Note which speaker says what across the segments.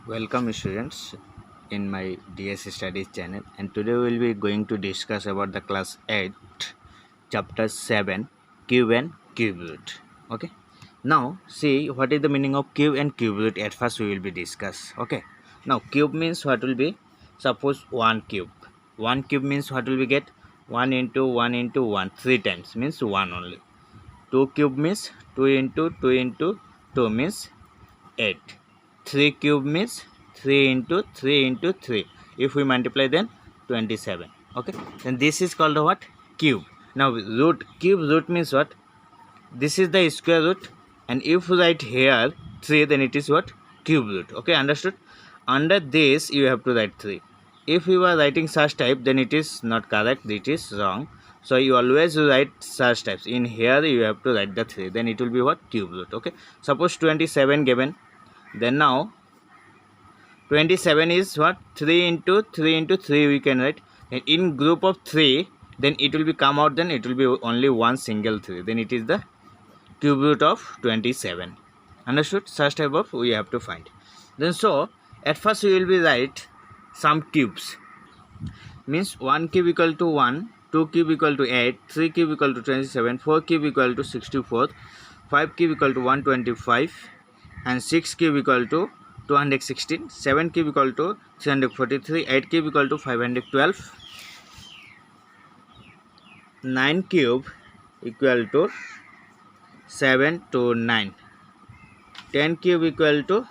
Speaker 1: Welcome students in my DS Studies channel, and today we will be going to discuss about the class 8 chapter 7 cube and cube root. Okay, now see what is the meaning of cube and cube root. At first we will be discuss. Okay, now cube means what will be, suppose one cube means what will we get, 1 into 1 into 1 three times means 1 only. 2 cube means 2 into 2 into 2 means 8. 3 cube means 3 into 3 into 3. If we multiply, then 27. Okay, then this is called the what, cube. Now root, cube root means what, this is the square root, and if we write here 3, then it is what, cube root. Okay, understood? Under this you have to write 3. If you are writing such type, then it is not correct, it is wrong. So you always write such types. In here you have to write the 3, then it will be what, cube root. Okay, suppose 27 given, then now 27 is what, 3 into 3 into 3 we can write. And in group of 3, then it will be come out, then it will be only one single 3, then it is the cube root of 27. Understood? Such type of we have to find. Then so at first we will be write some cubes, means 1 cube equal to 1, 2 cube equal to 8, 3 cube equal to 27, 4 cube equal to 64, 5 cube equal to 125, and 6 cube equal to 216, 7 cube equal to 343, 8 cube equal to 512, 9 cube equal to 7 to 9, 10 cube equal to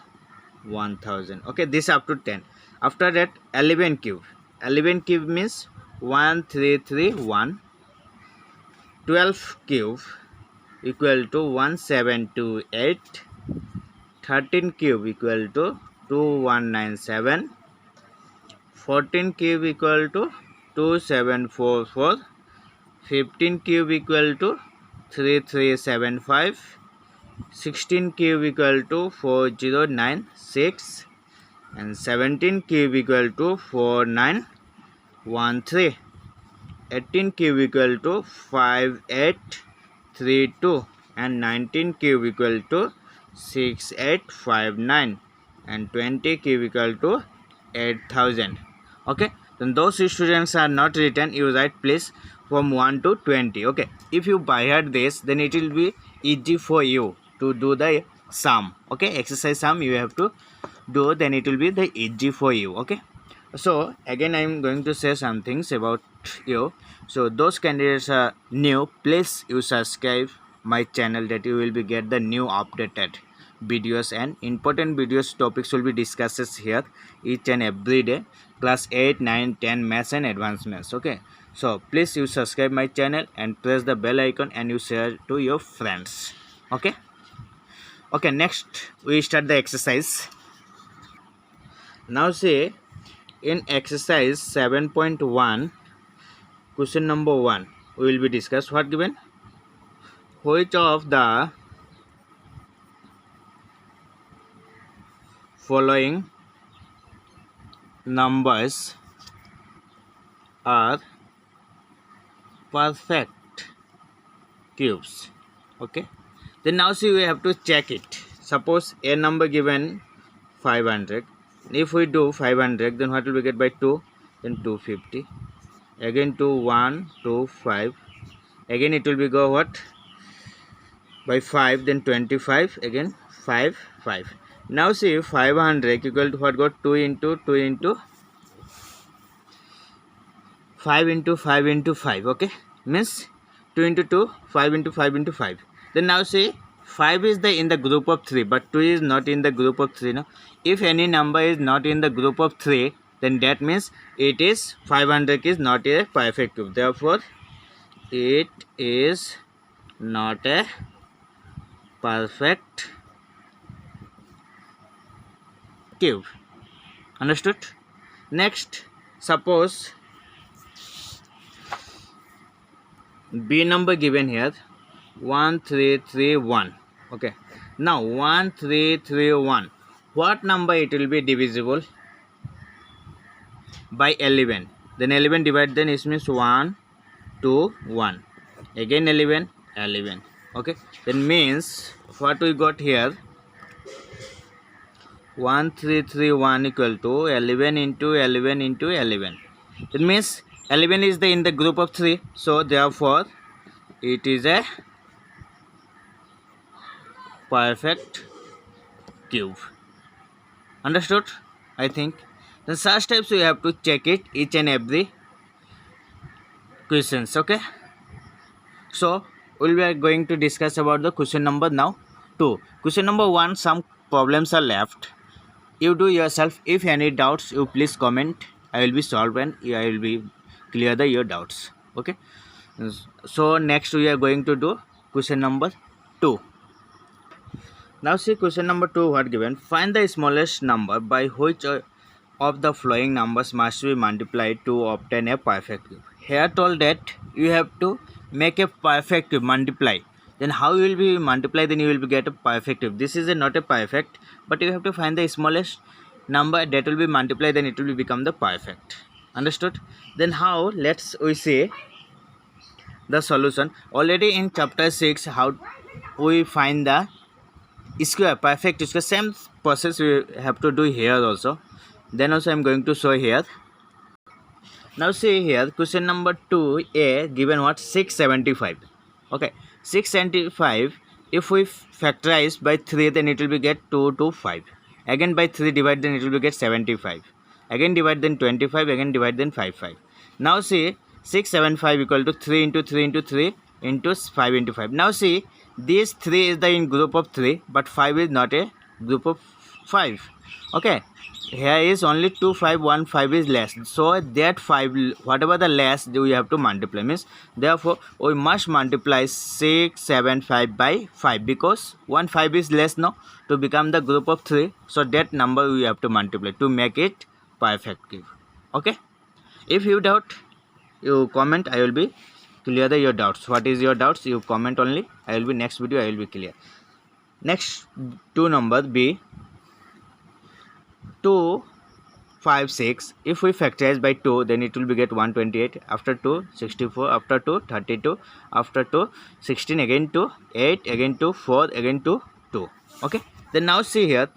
Speaker 1: 1000. Okay, this up to 10. After that 11 cube, 11 cube means 1331, 12 cube equal to 1728, 13 cube equal to 2197, 14 cube equal to 2744, 15 cube equal to 3375, 16 cube equal to 4096, and 17 cube equal to 4913, 18 cube equal to 5832, and 19 cube equal to 6859, and 20 cube equal to 8000. Okay, then those students are not written, you write please from 1 to 20. Okay, if you by heart this, then it will be easy for you to do the sum. Okay, exercise sum you have to do, then it will be the easy for you. Okay, so again I am going to say some things about you. So those candidates are new, please you subscribe my channel, that you will be get the new updated videos, and important videos topics will be discussed here each and every day, class 8, 9, 10 maths and advanced maths. Okay, so please you subscribe my channel and press the bell icon, and you share to your friends. Okay, next we start the exercise. Now say in exercise 7.1, question number 1, we will be discuss what given, which of the following numbers are perfect cubes. Okay, then now see we have to check it. Suppose a number given 500, if we do 500, then what will we get by 2, then 250, again 2, 1, 2, 5, again it will be go what, by 5, then 25, again 5, 5. Now see 500 equal to what, got 2 into 2 into 5 into 5 into 5. Okay, means 2 into 2, 5 into 5 into 5. Then now see 5 is in the group of 3, but 2 is not in the group of 3. No, if any number is not in the group of 3, then that means it is 500 is not a perfect cube. Therefore it is not a perfect cube. Understood? Next, suppose B number given here 1331. Okay, now 1331, what number it will be divisible by 11? Then 11 divided, then it means 1 2 1, again 11 11. Okay, then means what we got here, 1331 equal to 11 into 11 into 11. It means 11 is in the group of 3, so therefore it is a perfect cube. Understood? I think. Then such types we have to check it each and every questions. Okay. So we are going to discuss about the question number now 2. Question number 1, some problems are left. You do yourself. If any doubts, you please comment. I will be solved and I will be clear your doubts. Okay. So next we are going to do question number 2. Now see question number 2 what given. Find the smallest number by which of the following numbers must be multiplied to obtain a perfect cube. Here told that you have to make a perfect cube, multiply. Then how you will be multiply, then you will be get a perfect cube. This is not a perfect, but you have to find the smallest number that will be multiplied, then it will become the perfect. Understood? Then how? Let's we see the solution. Already in chapter 6 how we find the square, perfect square. Same process we have to do here also. Then also I am going to show here. Now see here question number 2a given what 675. Okay, 675 if we factorize by 3 then it will be get 2 to 5. Again by 3 divide then it will be get 75. Again divide then 25. Again divide then 5. Now see 675 equal to 3 into 3 into 3 into 5 into 5. Now see this 3 is the in group of 3 but 5 is not a group of 5. Okay, here is only 2 5 1 5 is less, so that 5 whatever the less we have to multiply, means therefore we must multiply 675 by 5 because 1 5 is less now to become the group of 3, so that number we have to multiply to make it perfect cube. Okay, if you doubt you comment, I will be clear your doubts. What is your doubts, you comment only, I will be next video I will be clear. Next 2 number B 2 5 6. If we factorize by 2 then it will be get 128. After 2 64. After 2 32. After 2 16. Again 2 8. Again 2 4. Again 2 2. Okay, then now see here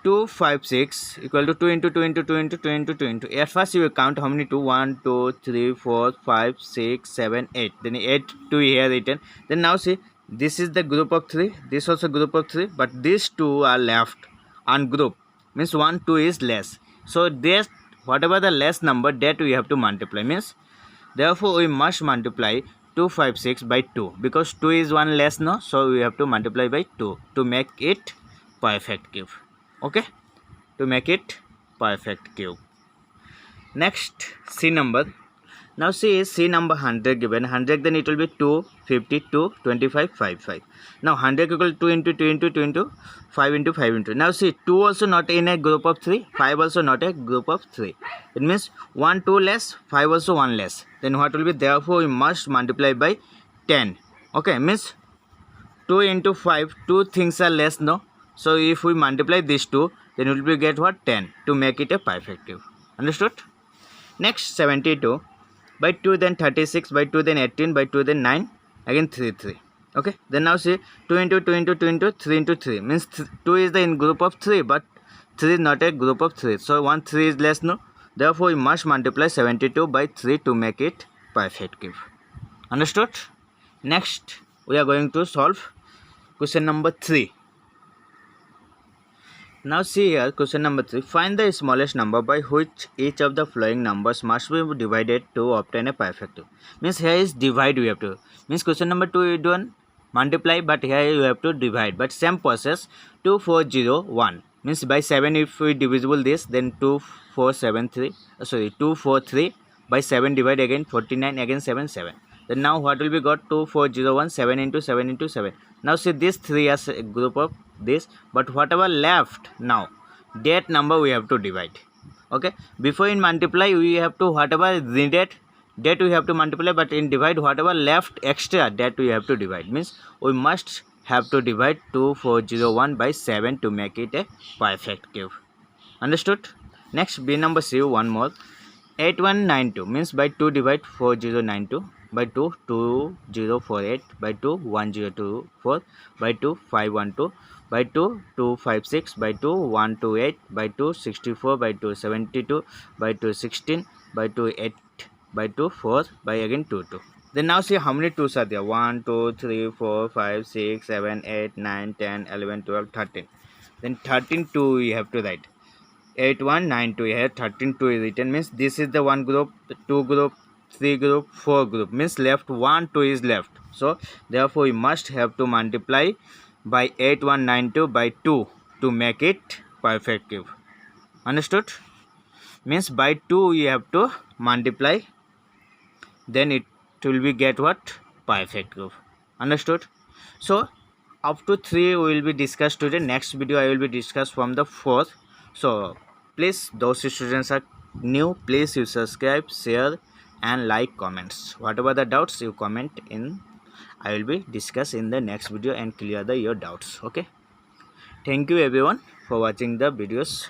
Speaker 1: 2 5 6 equal to 2 into 2 into 2 into 2 into 2 into. At first you will count how many 2 1 2 3 4 5 6 7 8. Then 8 2 here written. Then now see this is the group of 3, this also group of 3, but these 2 are left ungrouped, means 1 2 is less, so this whatever the less number that we have to multiply, means therefore we must multiply 256 by 2 because 2 is 1 less now, so we have to multiply by 2 to make it perfect cube. Okay, to make it perfect cube. Next C number. Now see C number 100 given 100, then it will be 2 50 2 25 5. Now 100 equal 2 into 2 into 2 into 5 into 5 into. Now see 2 also not in a group of 3, 5 also not a group of 3. It means 1 2 less, 5 also 1 less. Then what will be, therefore we must multiply by 10. Okay, means 2 into 5, 2 things are less now. So if we multiply these 2 then it will be get what 10 to make it a perfect cube. Understood? Next 72 by 2 then 36 by 2 then 18 by 2 then 9 again 3. Okay, then now see 2 into 2 into 2 into 3 into 3 means 2 is the in group of 3 but 3 is not a group of 3, so 1 3 is less no, therefore we must multiply 72 by 3 to make it perfect cube. Understood? Next we are going to solve question number 3. Now see here question number 3. Find the smallest number by which each of the following numbers must be divided to obtain a perfect cube. Means here is divide we have to. Means question number 2 you don't multiply, but here you have to divide. But same process 2401. Means by 7 if we divisible this, then 243 by 7 divide again 49 again 7. Then now what will be got 2401 7 into 7 into 7. Now see this 3 as a group of this, but whatever left now that number we have to divide. Okay, before in multiply we have to whatever needed that we have to multiply, but in divide whatever left extra that we have to divide, means we must have to divide 2401 by 7 to make it a perfect cube. Understood? Next B number C, one more 8192 means by 2 divide 4092 by 2 2048 by 2 1024 by 2 512 by 2 256 by 2 128 by 2 64 by 2 72 by 2 16 by 2 8 by 2 4 by again 2 2. Then now see how many 2s are there. 1 2 3 4 5 6 7 8 9 10 11 12 13. Then 13 2 you have to write. 8 1 9 2. Here 13 2 is written, means this is the one group, 2 group, 3 group, 4 group, means left 1 2 is left. So therefore you must have to multiply by 8192 by 2 to make it perfect cube. Understood? Means by 2 you have to multiply, then it will be get what? Perfect cube. Understood? So up to 3 we will be discussed today. Next video I will be discussed from the 4th. So please, those students are new, please you subscribe, share and like, comments. Whatever the doubts you comment in, I will be discuss in the next video and clear your doubts. Okay, thank you everyone for watching the videos.